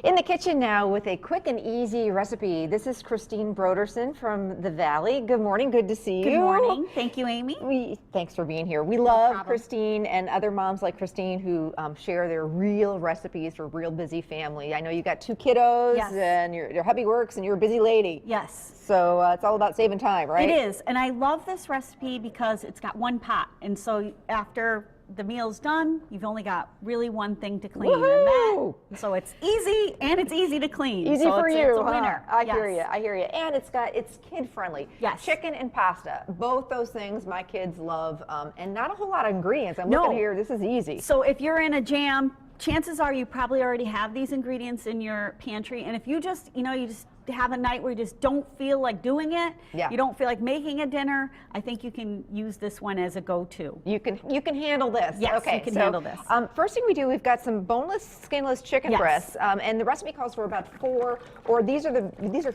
In the kitchen now with a quick and easy recipe. This is Christine Broderson from the Valley. Good morning, good to see you. Good morning. Thank you, Amy. Thanks for being here. We love problem. Christine and other moms like Christine who share their real recipes for real busy family. I know you got 2 kiddos Yes. and your hubby works and you're a busy lady. Yes. So it's all about saving time, right? It is. And I love this recipe because it's got one pot. And so after the meal's done, you've only got really one thing to clean. Woohoo! And so it's easy and it's easy to clean. Easy so for it's, you, it's a winner. I Yes. hear you. I hear you. And it's kid friendly. Yes. Chicken and pasta, both those things my kids love, and not a whole lot of ingredients. I'm No. looking here. This is easy. So if you're in a jam, chances are you probably already have these ingredients in your pantry. And if you just, you just have a night where you just don't feel like doing it, Yeah. you don't feel like making a dinner, I think you can use this one as a go-to. You can handle this. Yes, okay, you can handle this. First thing we do, we've got some boneless, skinless chicken Yes. breasts, and the recipe calls for about 4. Or these are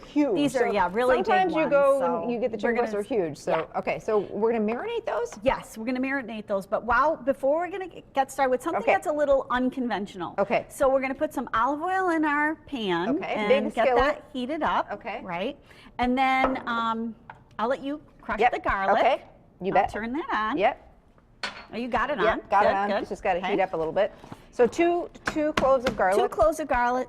huge. These are, So really big sometimes you ones, go so and you get the we're chicken breasts gonna- are huge. So yeah. okay, so we're gonna marinate those. Yes, we're going to marinate those, but before we're going to get started with something Okay. that's a little unconventional. Okay. So we're going to put some olive oil in our pan Okay, and big get skillet. that heated up. Okay. Right. And then I'll let you crush Yep. the garlic. Okay. You bet. Turn that on. Yep. Oh, you got it on. Yep. Got Good, it on. good. It's just got to Okay. heat up a little bit. So two cloves of garlic. 2 cloves of garlic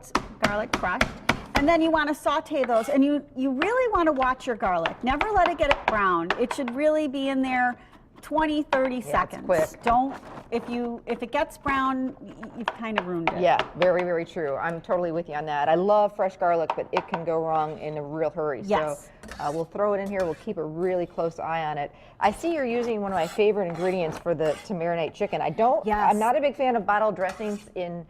crushed. And then you want to saute those, and you really want to watch your garlic. Never let it get brown. It should really be in there 20, 30 seconds. quick. Don't, if it gets brown, you've kind of ruined it. Yeah, very, very true. I'm totally with you on that. I love fresh garlic, but it can go wrong in a real hurry. Yes. So we'll throw it in here. We'll keep a really close eye on it. I see you're using one of my favorite ingredients to marinate chicken. Yes. I'm not a big fan of bottled dressings in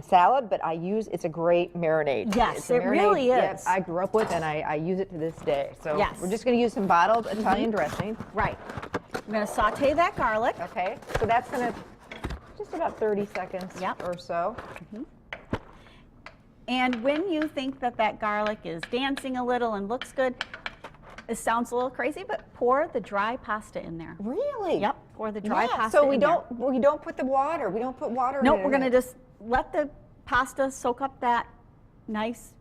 salad, but it's a great marinade. Yes, It's a it marinade, really yeah, is. I grew up with and I use it to this day. So Yes. we're just going to use some bottled Italian dressing. Right. I'm going to saute that garlic. Okay, so that's going to just about 30 seconds Yep. or so. And when you think that garlic is dancing a little and looks good, it sounds a little crazy, but pour the dry pasta in there. Really? Yep, pour the dry Yeah, pasta so we in there. don't put the water. We don't put water in it. Nope, we're going to just let the pasta soak up that nice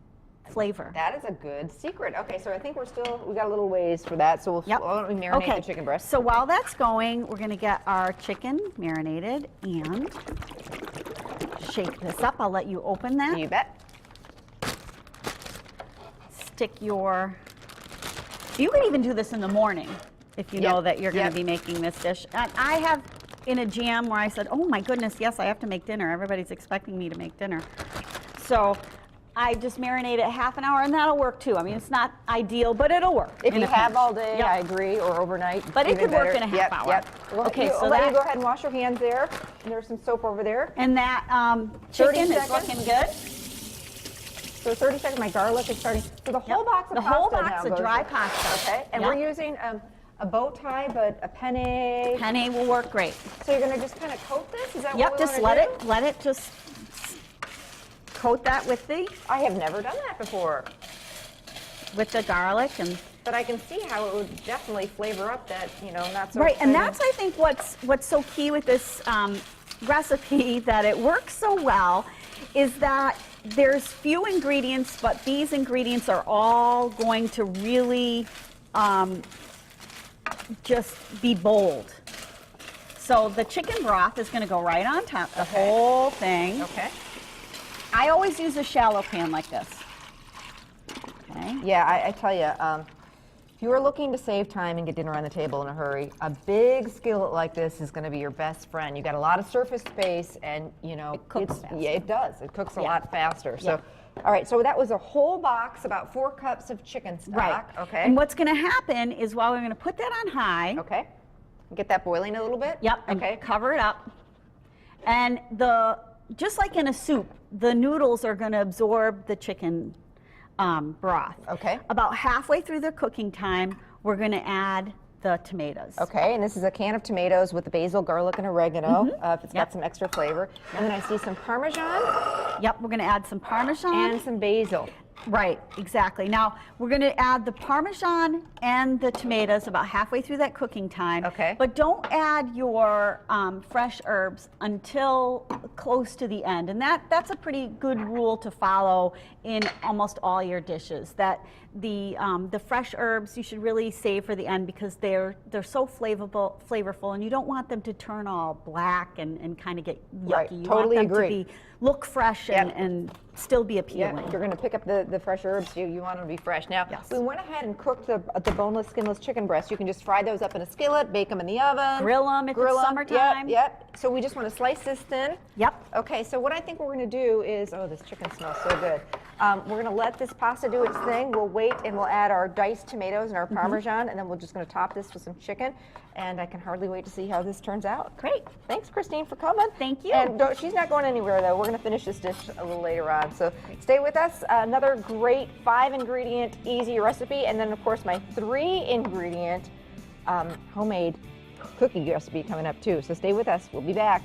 flavor. That is a good secret. Okay, so I think we got a little ways for that. So Yep. why don't we marinate the chicken breast? So while that's going, we're going to get our chicken marinated and shake this up. I'll let you open that. You bet. You can even do this in the morning if you know that you're going Yep. to be making this dish. And I have in a jam where I said, oh my goodness, yes, I have to make dinner. Everybody's expecting me to make dinner. So I just marinate it half an hour, and that'll work too. I mean, it's not ideal, but it'll work. If in you a have pinch. all day, Yep. I agree, or overnight. But it even could work better. in a half Yep, hour. Yep. Well, Okay, I'll so let you that- go ahead and wash your hands there. And there's some soap over there. And that 30 chicken is seconds. looking good. So 30 seconds, my garlic is starting. So the whole Yep. box of The pasta whole now box of goes dry in. pasta. Okay, and Yep. we're using a bow tie, but a penne. Penne will work great. So you're gonna just kind of coat this? Is that what Yep, we just wanna let do? it just coat that with I have never done that before, the garlic and but I can see how it would definitely flavor up that, not so. right. And exciting- that's I think what's so key with this recipe, that it works so well, is that there's few ingredients, but these ingredients are all going to really just be bold. So the chicken broth is going to go right on top, the whole thing. Okay. I always use a shallow pan like this. Okay. Yeah, I tell you, if you are looking to save time and get dinner on the table in a hurry, a big skillet like this is going to be your best friend. You got a lot of surface space, and It cooks faster. Yeah, it does. It cooks a Yeah. lot faster. So, Yeah. all right. So that was a whole box, about 4 cups of chicken stock. Right. Okay. And what's going to happen is, while we're going to put that on high. Okay. Get that boiling a little bit. Yep. And Okay. cover it up. And just like in a soup, the noodles are going to absorb the chicken broth. Okay. About halfway through the cooking time, we're going to add the tomatoes. Okay, and this is a can of tomatoes with the basil, garlic, and oregano. If it's Yep. got some extra flavor. And then I see some Parmesan Yep, we're going to add some Parmesan. and some basil. Right, exactly. Now, we're going to add the Parmesan and the tomatoes about halfway through that cooking time. Okay. But don't add your fresh herbs until close to the end. And that's a pretty good rule to follow in almost all your dishes. That the fresh herbs you should really save for the end because they're so flavorful, and you don't want them to turn all black and kind of get yucky. Right, You totally want them agree. to look fresh and still be appealing. Yeah, if you're going to pick up the fresh herbs, you want them to be fresh. Now, Yes. we went ahead and cooked the boneless, skinless chicken breasts. You can just fry those up in a skillet, bake them in the oven. Grill them if it's 'em. summertime. Yep. So we just want to slice this thin. Yep. Okay, so what I think we're going to do is, oh, this chicken smells so good. We're going to let this pasta do its thing. We'll wait and we'll add our diced tomatoes and our Parmesan, and then we're just going to top this with some chicken. And I can hardly wait to see how this turns out. Great. Thanks, Christine, for coming. Thank you. And she's not going anywhere, though. We're going to finish this dish a little later on. So stay with us. Another great 5-ingredient, easy recipe. And then, of course, my 3-ingredient homemade cookie recipe coming up, too. So stay with us. We'll be back.